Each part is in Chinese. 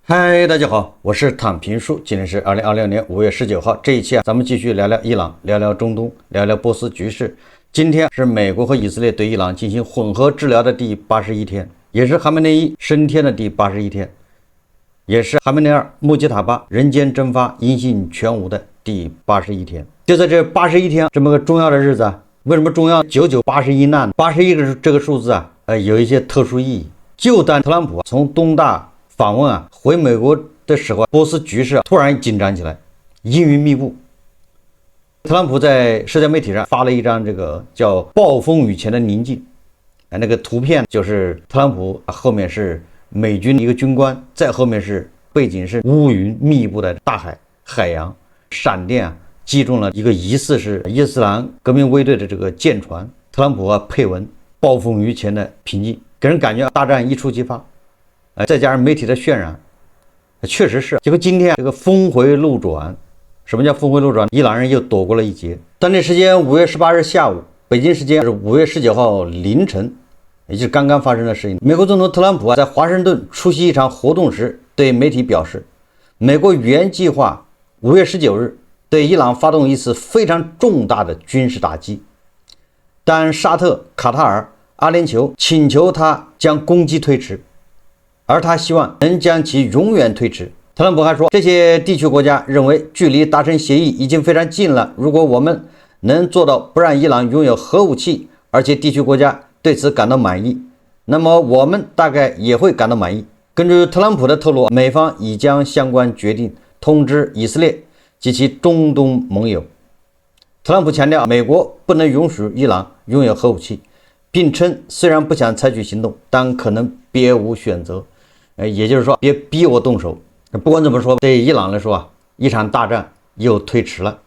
嗨，大家好，我是躺平叔，今天是2026年5月19号。这一期咱们继續聊聊伊朗，聊聊中東，聊聊波斯局勢。今天是美國和以色列對伊朗進行混合治療的第81天，也是哈梅內伊升天的第81天，也是哈梅內爾穆吉塔巴人間蒸發音信全無的第81天。就在這81天這麼個重要的日子啊，為什麼重要？9981難，81這個數字啊，有一些特殊意義。就當特朗普從東大訪問回美國的時候，波斯局勢突然緊張起來，陰雲密布。特朗普在社交媒體上發了一張這個叫暴風雨前的寧靜，那個圖片就是特朗普後面是美軍一個軍官，再後面是背景是烏雲密布的大海洋，閃電擊中了一個疑似是伊斯蘭革命衛隊的這個艦船。特朗普配文暴風雨前的平靜，給人感覺大戰一觸即發。再加上媒体的渲染，確實是。結果今天這個峰回路轉，什麼叫峰回路轉？伊朗人又躲過了一劫。當地時間5月18日下午，北京時間是5月19號凌晨，也就是剛剛發生的事情。美國總統特朗普在華盛頓出席一場活動時，對媒體表示，美國原計劃5月19日對伊朗發動一次非常重大的軍事打擊，但沙特、卡塔爾、阿聯酋請求他將攻擊推遲。而他希望能將其永遠推遲。特朗普還說，這些地區國家認為距離達成協議已經非常近了。如果我們能做到不讓伊朗擁有核武器，而且地區國家對此感到滿意，那麼我們大概也會感到滿意。根據特朗普的透露，美方已將相關決定通知以色列及其中東盟友。特朗普強調，美國不能允許伊朗擁有核武器，並稱雖然不想採取行動，但可能別無選擇。也就是說，別逼我動手。不管怎麼說，對伊朗來說一場大戰又推遲了。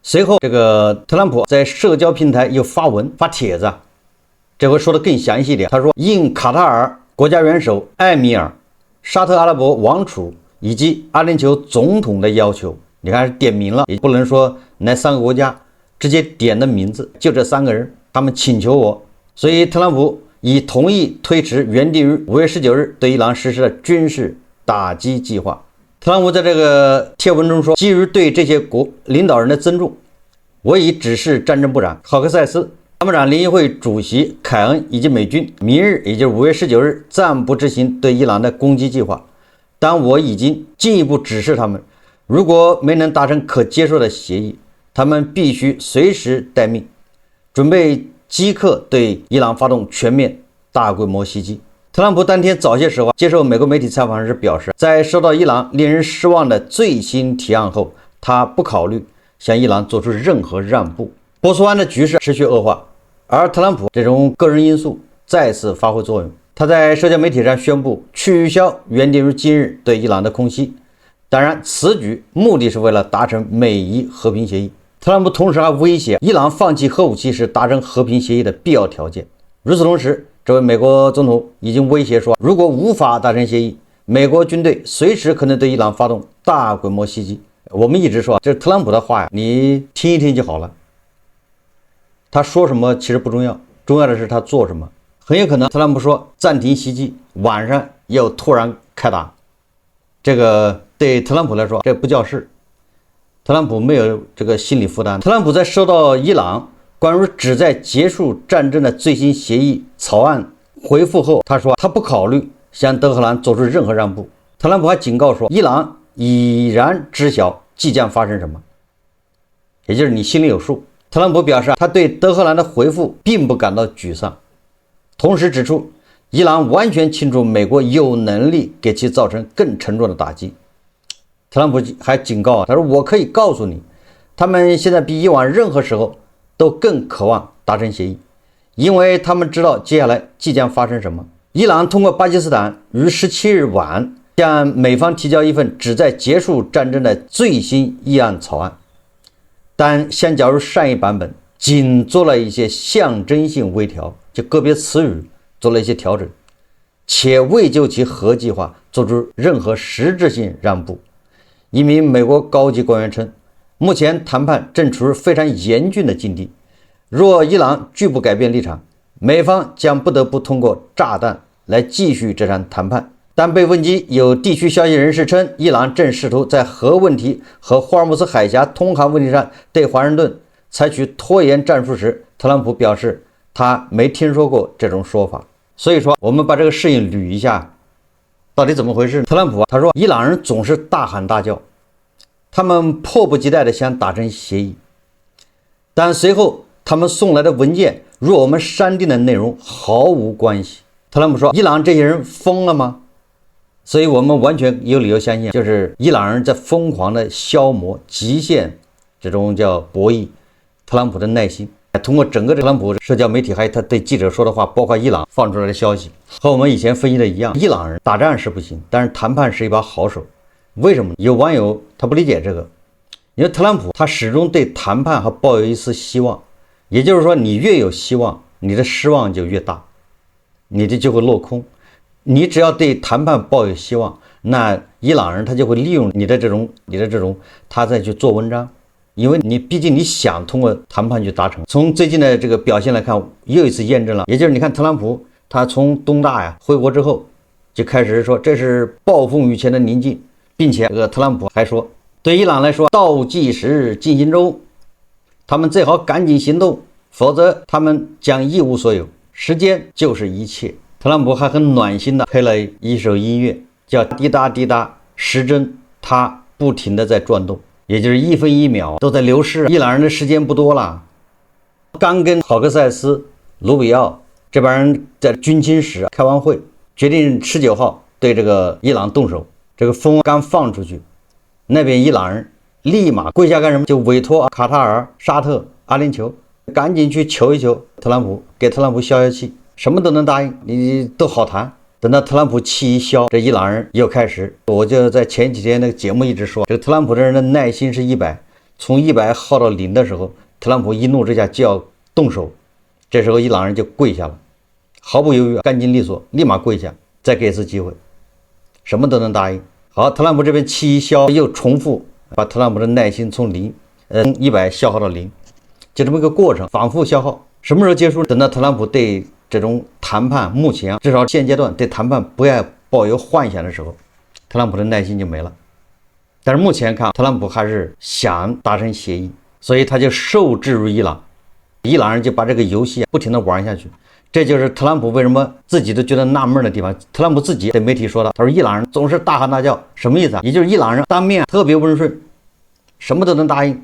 隨後，這個特朗普在社交平台又發文發帖子，這回說的更詳細一點。他說，應卡塔爾國家元首艾米爾、沙特阿拉伯王儲以及阿聯酋總統的要求，你看是點名了，也不能說哪3個國家，直接點的名字，就這3個人，他們請求我，所以特朗普已同意推遲原定於5月19日對伊朗實施的軍事打擊計劃。特朗普在這個貼文中說，基於對這些國領導人的尊重，我已指示戰爭部長考克塞斯、參謀長聯誼會主席凱恩以及美軍，明日也就是5月19日暫不執行對伊朗的攻擊計劃。但我已經進一步指示他們，如果沒能達成可接受的協議，他們必須隨時待命，準備即刻對伊朗發動全面大規模襲擊。特朗普當天早些時候接受美國媒體採訪時表示，在收到伊朗令人失望的最新提案後，他不考慮向伊朗做出任何讓步。波斯灣的局勢持續惡化，而特朗普這種個人因素再次發揮作用。他在社交媒體上宣布取消原定於今日對伊朗的空襲，當然此舉目的是為了達成美伊和平協議。特朗普同時還威脅伊朗放棄核武器是達成和平協議的必要條件。與此同時，這位美國總統已經威脅說，如果無法達成協議，美國軍隊隨時可能對伊朗發動大規模襲擊。我們一直說，這是特朗普的話呀，你聽一聽就好了。他說什麼其實不重要，重要的是他做什麼。很有可能特朗普說暫停襲擊，晚上又突然開打。這個對特朗普來說，這不叫事。特朗普沒有這個心理負擔。特朗普在收到伊朗關於旨在結束戰爭的最新協議草案回復後，他說他不考慮向德黑蘭做出任何讓步。特朗普還警告說，伊朗已然知曉即將發生什麼，也就是你心裡有數。特朗普表示，他對德黑蘭的回復並不感到沮喪，同時指出，伊朗完全清楚美國有能力給其造成更沉重的打擊。特朗普還警告他說，我可以告訴你，他們現在比以往任何時候都更渴望達成協議，因為他們知道接下來即將發生什麼。伊朗通過巴基斯坦於17日晚向美方提交一份旨在結束戰爭的最新議案草案，但相較於上一版本僅做了一些象徵性微調，就個別詞語做了一些調整，且未就其核計劃做出任何實質性讓步。一名美國高級官員稱，目前談判正處於非常嚴峻的境地，若伊朗拒不改變立場，美方將不得不通過炸彈來繼續這場談判。但被問及有地區消息人士稱，伊朗正試圖在核問題和霍爾木茲海峽通航問題上對華盛頓採取拖延戰術時，特朗普表示他沒聽說過這種說法。所以說，我們把這個事情捋一下，到底怎麼回事？特朗普他說，伊朗人總是大喊大叫，他們迫不及待地想達成協議，但隨後他們送來的文件與我們刪定的內容毫無關係。特朗普說，伊朗這些人瘋了嗎？所以我們完全有理由相信，就是伊朗人在瘋狂的消磨、極限這種叫博弈特朗普的耐心。通過整個特朗普社交媒體還有他对記者說的話，包括伊朗放出来的消息，和我們以前分析的一樣，伊朗人打仗是不行，但是談判是一把好手。為什麼？有網友他不理解這個，因為特朗普他始終對談判還抱有一絲希望，也就是說，你越有希望，你的失望就越大，你的就會落空。你只要对談判抱有希望，那伊朗人他就會利用你的这种，他再去做文章。因為你畢竟你想通過談判去達成。從最近的這個表現來看，又一次驗證了，也就是你看特朗普他從東大回國之後就開始說這是暴風雨前的寧靜，並且這個特朗普還說，對伊朗來說倒計時進行中，他們最好趕緊行動，否則他們將一無所有，時間就是一切。特朗普還很暖心的配了一首音樂，叫滴答滴答，時針它不停的在轉動，也就是1分1秒都在流逝。伊朗人的時間不多了，剛跟郝克塞斯、盧比奧這幫人在軍情室開完會，決定19號對這個伊朗動手。這個風剛放出去，那邊伊朗人立馬跪下幹什麼？就委托卡塔爾、沙特、阿聯酋趕緊去求一求特朗普，給特朗普消消氣，什麼都能答應，你都好談。等到特朗普氣一消，這伊朗人又開始，我就在前幾天那個節目一直說，這個特朗普這人的耐心是100，從100耗到0的時候，特朗普一怒之下就要動手，這時候伊朗人就跪下了，毫不猶豫，乾淨利索，立馬跪下，再給一次機會，什麼都能答應。好，特朗普這邊氣一消，又重複把特朗普的耐心從100消耗到0，就這麼一個過程，反覆消耗，什麼時候結束？等到特朗普對這種談判，目前至少現階段對談判不要抱有幻想的時候，特朗普的耐心就沒了。但是目前看，特朗普還是想達成協議，所以他就受制於伊朗，伊朗人就把這個遊戲不停地玩下去。這就是特朗普為什麼自己都覺得納悶的地方。特朗普自己對媒體說的，他說伊朗人總是大喊大叫，什麼意思啊？也就是伊朗人當面特別溫順，什麼都能答應，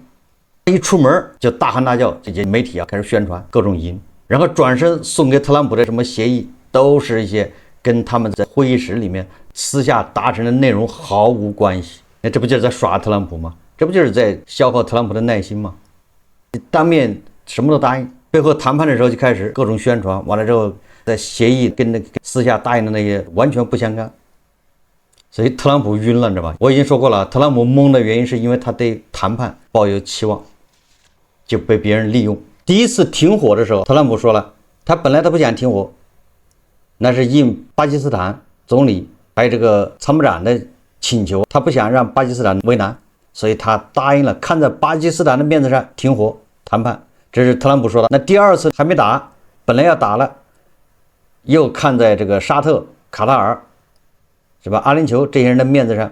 一出門就大喊大叫，這些媒體開始宣傳各種贏。然後轉身送給特朗普的什麼協議，都是一些跟他們在會議室裡面私下達成的內容毫無關係。那這不就是在耍特朗普嗎？這不就是在消耗特朗普的耐心嗎？當面什麼都答應，背後談判的時候就開始各種宣傳，完了之後在協議跟那個私下答應的那些完全不相干。所以特朗普暈了，你知道吧？我已經說過了，特朗普懵的原因是因為他對談判抱有期望，就被別人利用。第一次停火的時候，特朗普說了，他本来他不想停火，那是应巴基斯坦總理還有這個參谋長的請求，他不想讓巴基斯坦為難，所以他答應了，看在巴基斯坦的面子上停火談判。這是特朗普說的。那第二次還沒打，本來要打了，又看在這個沙特、卡塔爾是吧，阿联酋這些人的面子上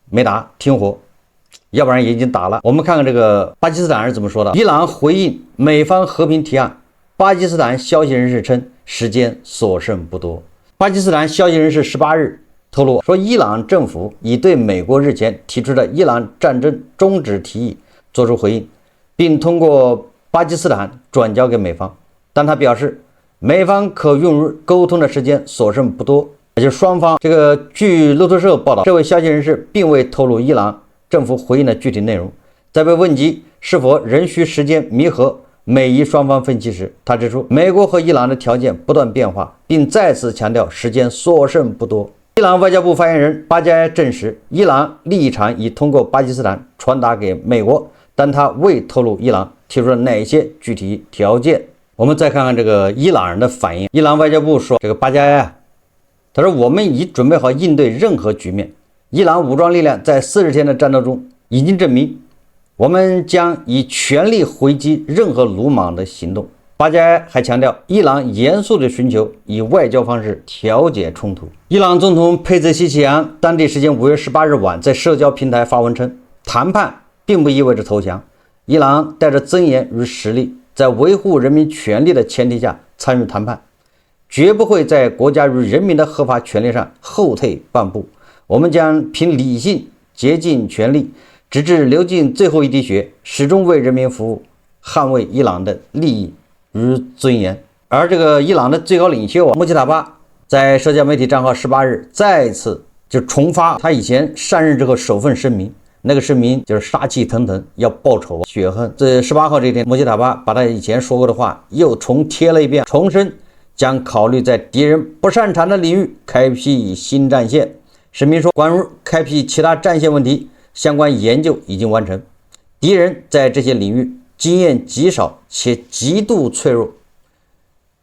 沒打，停火。要不然也已經打了。我們看看這個巴基斯坦是怎麼說的。伊朗回應美方和平提案，巴基斯坦消息人士稱時間所剩不多。巴基斯坦消息人士18日透露說，伊朗政府已對美國日前提出的伊朗戰爭終止提議作出回應，並通過巴基斯坦轉交給美方，但他表示美方可用於溝通的時間所剩不多。也就是雙方這個據路透社報道，這位消息人士並未透露伊朗政府回應的具體內容。在被問及是否仍需時間彌合美伊雙方分歧時，他指出美國和伊朗的條件不斷變化，並再次強調時間所剩不多。伊朗外交部發言人巴加耶證實，伊朗立場已通过巴基斯坦傳達給美國，但他未透露伊朗提出了哪些具體條件。我們再看看這個伊朗人的反應。伊朗外交部說，這個巴加耶他說，我們已準備好應對任何局面。伊朗武裝力量在40天的戰鬥中已經證明，我們將以全力回擊任何魯莽的行動。巴加埃還強調，伊朗嚴肅地尋求以外交方式調解衝突。伊朗總統佩澤西奇揚當地時間5月18日晚在社交平台發文稱，談判並不意味着投降，伊朗帶着尊嚴與實力，在維護人民權利的前提下參與談判，絕不會在國家與人民的合法權利上後退半步。我們將憑理性竭盡全力，直至流盡最後一滴血，始終為人民服務，捍衛伊朗的利益與尊嚴。而這個伊朗的最高領袖穆吉塔巴在社交媒體賬號18日再次就重發他以前上任之後首份聲明，那個聲明就是殺氣騰騰，要報仇雪恨。這18號這天，穆吉塔巴把他以前說過的話又重貼了一遍，重申將考慮在敵人不擅長的領域開闢新戰線。聲明說，關於開闢其他戰線問題，相關研究已經完成，敵人在這些領域經驗極少且極度脆弱。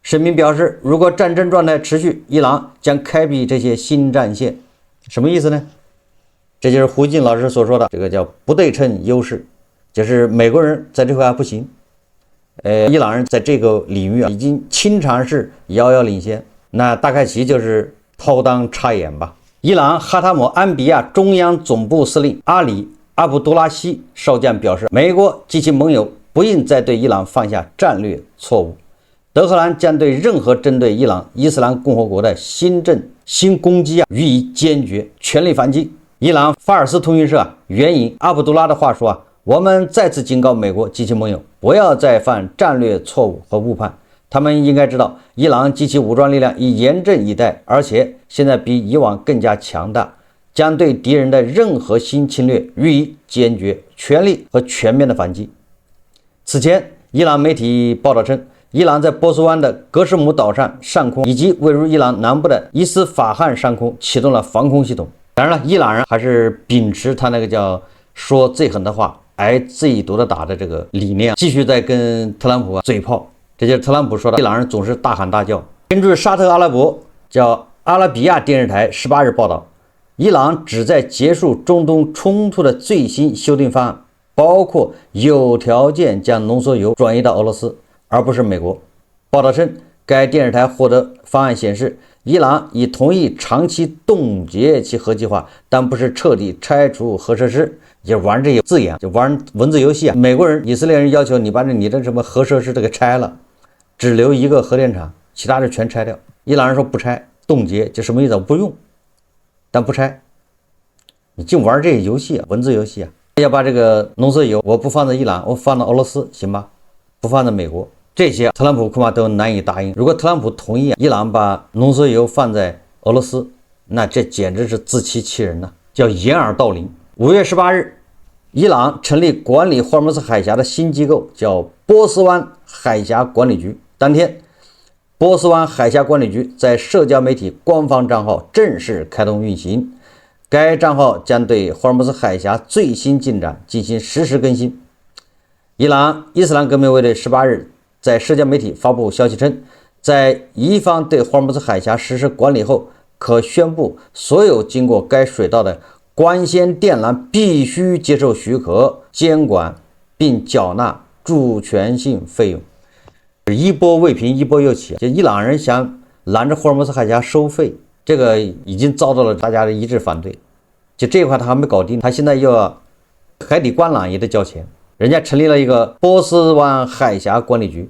聲明表示，如果戰爭狀態持續，伊朗將開闢這些新戰線。什麼意思呢？這就是胡靜老師所說的這個叫不對稱優勢，就是美國人在這塊還不行，伊朗人在這個領域已經經常是遙遙領先，那大概其就是掏襠插眼吧。伊朗哈塔姆安比亞中央總部司令阿里·阿卜杜拉希少将表示，美國及其盟友不应再對伊朗犯下戰略錯誤。德黑蘭將對任何針對伊朗伊斯蘭共和國的新攻擊予以堅決全力反擊。伊朗法爾斯通訊社援引阿卜杜拉的話說我們再次警告美國及其盟友，不要再犯戰略錯誤和誤判。他們應該知道，伊朗及其武裝力量已嚴陣以待，而且現在比以往更加強大，將對敵人的任何新侵略予以堅決、全力和全面的反擊。此前，伊朗媒體報道稱，伊朗在波斯灣的格什姆島上空以及位於伊朗南部的伊斯法罕上空啟動了防空系統。當然了，伊朗人還是秉持他那個叫說最狠的話，挨最毒的打的這個理念，繼續在跟特朗普嘴炮。這就是特朗普說的，伊朗人總是大喊大叫。根據沙特阿拉伯叫阿拉比亞電視台18日報道，伊朗旨在結束中東衝突的最新修訂方案，包括有條件將濃縮鈾轉移到俄羅斯，而不是美國。報道稱，該電視台獲得方案顯示，伊朗已同意長期凍結其核計劃，但不是徹底拆除核設施。就玩這些字眼，就玩文字遊戲啊！美國人、以色列人要求你把你的什麼核設施都給拆了，只留一個核電廠，其他的全拆掉。伊朗人說不拆，凍結，這什麼意思？不用，但不拆。你淨玩這些遊戲啊，文字遊戲啊！要把這個濃縮鈾，我不放在伊朗，我放到俄羅斯，行吧？不放在美國，這些特朗普恐怕都難以答應。如果特朗普同意伊朗把濃縮鈾放在俄羅斯，那這簡直是自欺欺人吶，叫掩耳盜鈴。5月18日，伊朗成立管理霍爾木茲海峽的新機構，叫波斯灣海峽管理局。當天，波斯灣海峽管理局在社交媒體官方賬號正式開通運行。該賬號將對霍爾木茲海峽最新進展進行實時更新。伊朗伊斯蘭革命衛隊18日在社交媒體發布消息稱，在伊方對霍爾木茲海峽實施管理後，可宣布所有經過該水道的光纖電纜必須接受許可、監管並繳納主權性費用。一波未平，一波又起。就伊朗人想攔着霍爾木茲海峽收費，這個已經遭到了大家的一致反對。就這一塊他還沒搞定，他現在又要海底光纜也得交錢。人家成立了一個波斯灣海峽管理局。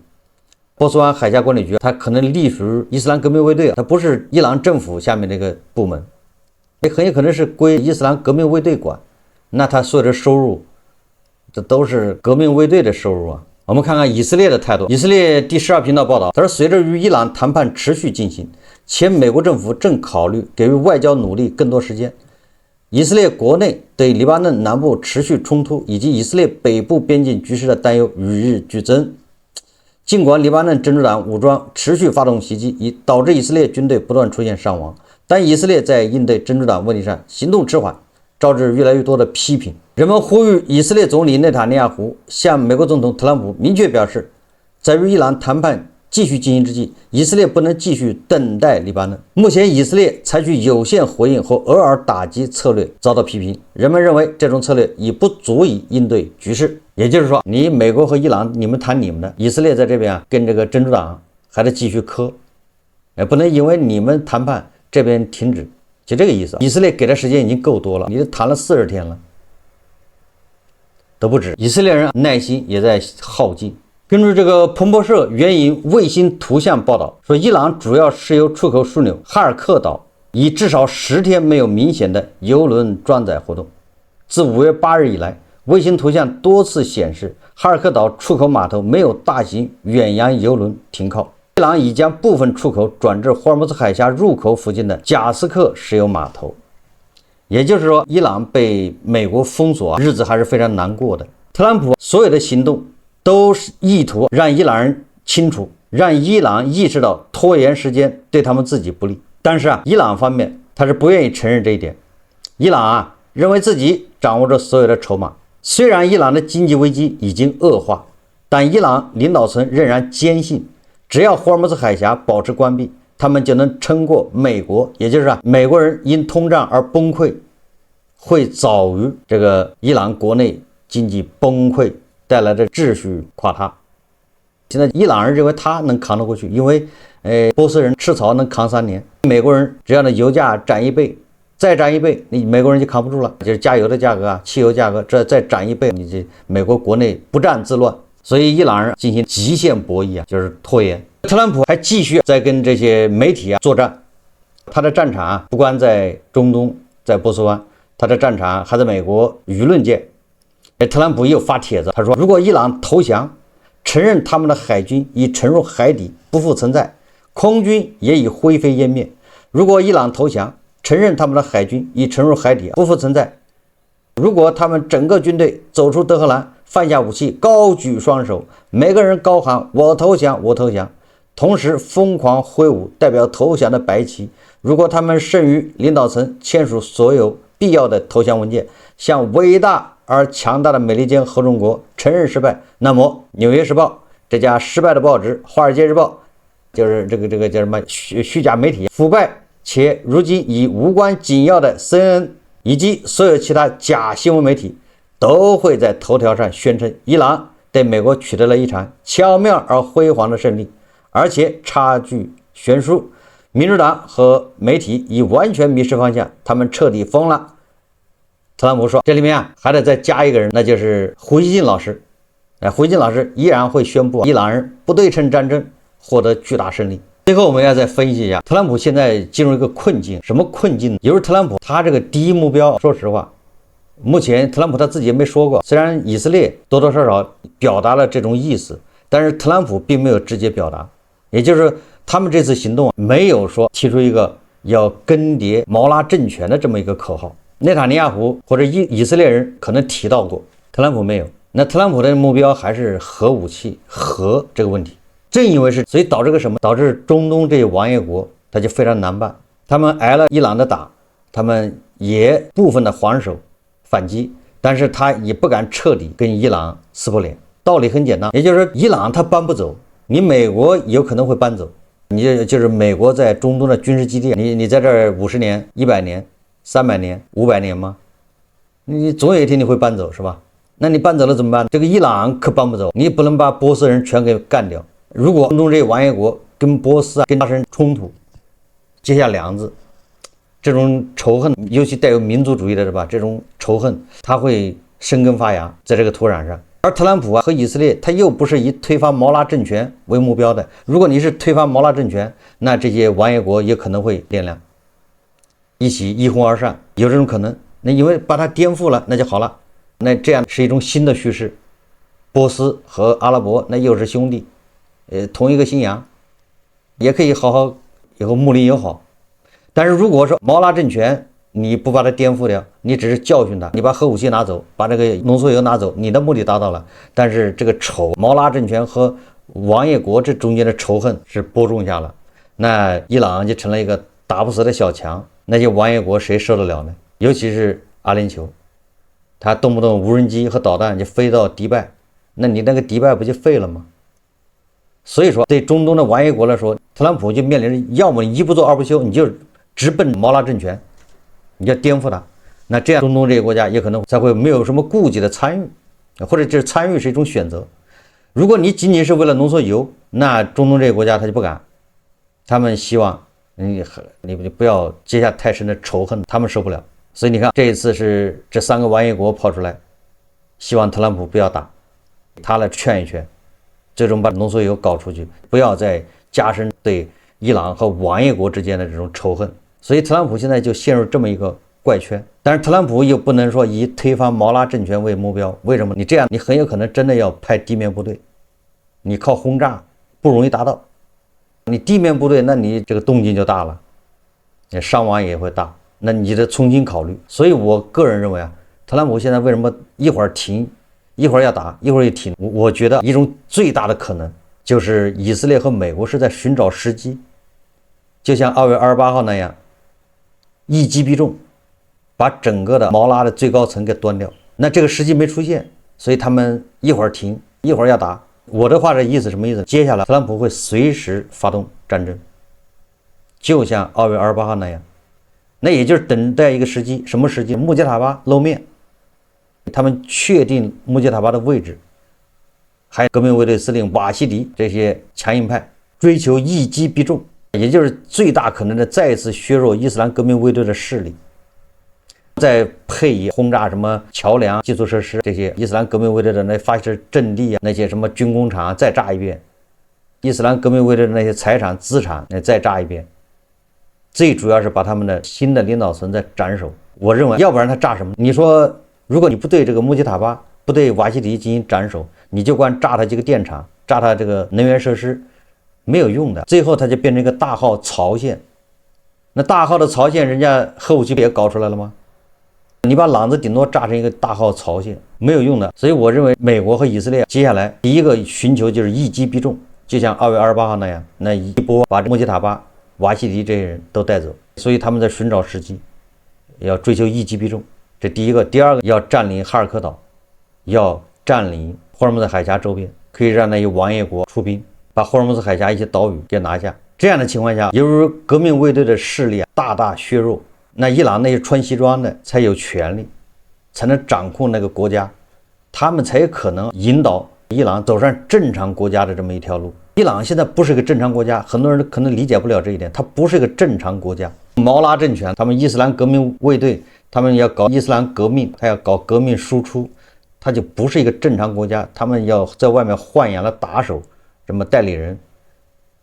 波斯灣海峽管理局，它可能隸屬於伊斯蘭革命衛隊，它不是伊朗政府下面這個部門。也很有可能是歸伊斯蘭革命衛隊管，那他所有的收入，這都是革命衛隊的收入啊。我們看看以色列的態度。以色列第12頻道報道，他說，隨着與伊朗談判持續進行，且美國政府正考慮給予外交努力更多時間，以色列國內對黎巴嫩南部持續衝突以及以色列北部邊境局勢的擔憂與日俱增。儘管黎巴嫩真主黨武裝持續發動襲擊，以導致以色列軍隊不斷出現傷亡，但以色列在應對真主黨問題上行動遲緩，招致越來越多的批評。人們呼籲以色列總理內塔尼亞胡向美國總統特朗普明確表示，在與伊朗談判繼續進行之際，以色列不能繼續等待黎巴嫩。目前以色列採取有限回應和偶爾打擊策略遭到批評，人們認為這種策略已不足以應對局勢。也就是說，你美國和伊朗你們談你們的，以色列在這邊跟這個真主黨還得繼續磕，不能因為你們談判這邊停止，就這個意思。以色列給的時間已經夠多了，你都談了40天了都不止，以色列人耐心也在耗盡。根據這個彭博社援引衛星圖像報道說，伊朗主要石油出口樞紐哈尔克島已至少10天沒有明顯的油輪裝載活動。自5月8日以來，衛星圖像多次顯示哈爾克島出口碼頭沒有大型遠洋油輪停靠。伊朗已將部分出口轉至霍爾木茲海峽入口附近的賈斯克石油碼頭。也就是說，伊朗被美國封锁，日子還是非常難過的。特朗普所有的行動都是意圖讓伊朗人清楚，讓伊朗意識到拖延时间對他們自己不利。但是伊朗方面他是不願意承認這一點。伊朗認為自己掌握着所有的籌碼。雖然伊朗的經濟危機已經惡化，但伊朗領導層仍然堅信，只要霍爾木茲海峽保持關閉，他們就能撐過美國，也就是美國人因通脹而崩潰，會早於這個伊朗國內經濟崩潰帶來的秩序垮塌。現在伊朗人認為他能扛得過去，因為波斯人吃草能扛3年，美國人只要的油價漲1倍，再漲1倍，你美國人就扛不住了，就是加油的價格汽油價格这再漲1倍，你这美国國內不戰自亂。所以伊朗人進行極限博弈就是拖延。特朗普還繼續在跟這些媒體作戰，他的戰場不光在中東，在波斯灣，他的戰場還在美國輿論界。特朗普又發帖子，他說如果伊朗投降，承認他們的海軍已沉入海底不復存在，空軍也已灰飛煙滅。如果伊朗投降，承認他們的海軍已沉入海底不復存在，如果他們整個軍隊走出德黑蘭，放下武器，高舉雙手，每個人高喊我投降我投降，同時瘋狂揮舞代表投降的白旗，如果他們剩餘領導層簽署所有必要的投降文件，向偉大而強大的美利堅合眾國承認失敗，那麼紐約時報這家失敗的報紙，華爾街日報就是這個叫什麼虛假媒體，腐敗且如今已無關緊要的 CNN 以及所有其他假新聞媒體都會在頭條上宣稱伊朗對美國取得了一場巧妙而輝煌的勝利，而且差距懸殊，民主黨和媒體已完全迷失方向，他們徹底瘋了。特朗普說這裡面還得再加一個人，那就是胡錫進老師。胡錫進老師依然會宣布伊朗人不對稱戰爭獲得巨大勝利。最後我們要再分析一下，特朗普現在進入一個困境。什麼困境？也就是特朗普他這個第一目標，說實話，目前特朗普他自己也沒說過，雖然以色列多多少少表達了這種意思，但是特朗普並沒有直接表達，也就是他們這次行動沒有說提出一個要更迭毛拉政權的這麼一個口號。內塔尼亞胡或者以色列人可能提到過，特朗普沒有。那特朗普的目標還是核武器，核這個問題。正因為是，所以導致個什麼？導致中東這些王爺國他就非常難辦，他們挨了伊朗的打，他們也部分的還手反擊，但是他也不敢徹底跟伊朗撕破臉。道理很簡單，也就是說伊朗他搬不走，你美國有可能會搬走，你就是美國在中東的軍事基地，你在這兒50年、100年、300年、500年嗎？你總有一天你會搬走，是吧？那你搬走了怎麼辦？這個伊朗可搬不走，你不能把波斯人全給幹掉。如果中東這些王爺國跟波斯跟發生衝突，結下梁子，這種仇恨，尤其帶有民族主義的是吧？這種仇恨它會生根發芽在這個土壤上。而特朗普和以色列他又不是以推翻毛拉政權為目標的。如果你是推翻毛拉政權，那這些王爺國也可能會掂量，一起一鬨而上，有這種可能。那因為把它顛覆了，那就好了。那這樣是一種新的敘事，波斯和阿拉伯那又是兄弟，同一個信仰，也可以好好以後睦邻友好。但是如果說毛拉政權你不把它顛覆掉，你只是教訓他，你把核武器拿走，把这個濃縮鈾拿走，你的目的達到了，但是這個仇毛拉政權和王爺國這中間的仇恨是播種下了，那伊朗就成了一個打不死的小強，那些王爺國誰受得了呢？尤其是阿聯酋，他動不動無人機和導彈就飛到迪拜，那你那個迪拜不就廢了嗎？所以說，對中東的王爺國來說，特朗普就面臨着要麼你一不做二不休，你就直奔毛拉政权，你要顛覆他。那這樣中東這些國家也可能才会没有什麼顧忌的參與，或者就是參與是一種選擇。如果你僅僅是為了濃縮鈾，那中東這些國家他就不敢，他們希望你不要結下太深的仇恨，他們受不了。所以你看，這一次是這3個王爺國跑出來，希望特朗普不要打，他來勸一勸，最終把濃縮鈾搞出去，不要再加深對伊朗和王爺國之間的這種仇恨。所以特朗普現在就陷入這麼一個怪圈，但是特朗普又不能說以推翻毛拉政权為目標，為什麼？你这樣，你很有可能真的要派地面部隊，你靠轟炸不容易達到，你地面部队，那你這個動靜就大了，你傷亡也會大，那你得重新考慮。所以我個人認為啊，特朗普現在為什麼一會兒停，一會兒要打，一會兒又停？我覺得一種最大的可能就是以色列和美國是在尋找時機，就像2月28號那樣，一擊必中，把整個的毛拉的最高層給端掉。那這個時機沒出現，所以他們一會兒停，一會兒要打。我的話的意思什麼意思？接下來特朗普會隨時發動戰爭，就像2月28號那樣。那也就是等待一個時機，什麼時機？穆杰塔巴露面，他們確定穆杰塔巴的位置，還有革命衛队司令瓦西里這些強硬派追求一擊必中，也就是最大可能的再一次削弱伊斯蘭革命衛隊的勢力，再配以轟炸什麼橋梁、基礎設施，這些伊斯蘭革命衛隊的那發射陣地啊，那些什麼軍工廠再炸一遍，伊斯蘭革命衛隊的那些財產資產再炸一遍，最主要是把他們的新的領導層再斬首。我認為，要不然他炸什麼？你說，如果你不對這個穆吉塔巴、不對瓦西里進行斬首，你就光炸他幾個電廠、炸他這個能源設施，沒有用的。最後他就變成一個大號槽線。那大號的槽線，人家核武器不也搞出來了嗎？你把朗子頂多炸成一個大號槽線，沒有用的。所以我認為美國和以色列接下來第一個尋求就是一擊必中，就像2月28號那樣，那一波把穆吉塔巴、瓦西里這些人都帶走。所以他們在尋找時機，要追求一擊必中，這第一個。第二個要佔領哈爾科島，要佔領霍爾木茲海峽周邊，可以讓那些王爺國出兵，把霍爾木茲海峽一些島嶼給拿下。這樣的情況下，由於革命衛隊的勢力大大削弱，那伊朗那些穿西裝的才有權利，才能掌控那個國家，他們才有可能引導伊朗走上正常國家的這麼一條路。伊朗現在不是一個正常國家，很多人可能理解不了這一點，它不是一個正常國家。毛拉政權，他們伊斯蘭革命衛隊，他們要搞伊斯蘭革命，他要搞革命輸出，他就不是一個正常國家。他們要在外面豢養了打手，什麼代理人、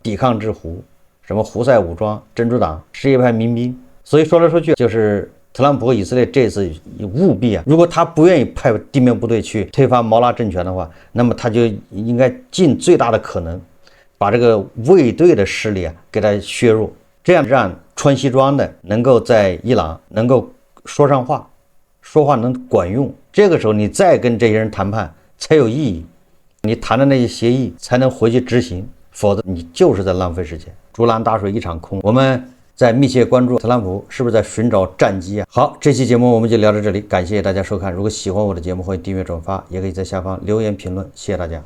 抵抗之狐，什麼胡塞武裝、珍珠党、什叶派民兵。所以說来說去，就是特朗普和以色列這次務必啊，如果他不願意派地面部隊去推翻毛拉政權的話，那麼他就應該盡最大的可能把這個衛隊的勢力啊給他削弱，這樣讓穿西裝的能夠在伊朗能夠說上話，說話能管用。這個時候你再跟這些人談判才有意義，你談的那些協議才能回去執行，否則你就是在浪費時間，竹籃打水一場空。我們在密切關注特朗普是不是在尋找戰機啊？好，這期節目我們就聊到這裡，感謝大家收看。如果喜歡我的節目，歡迎訂閱轉發，也可以在下方留言評論，謝謝大家。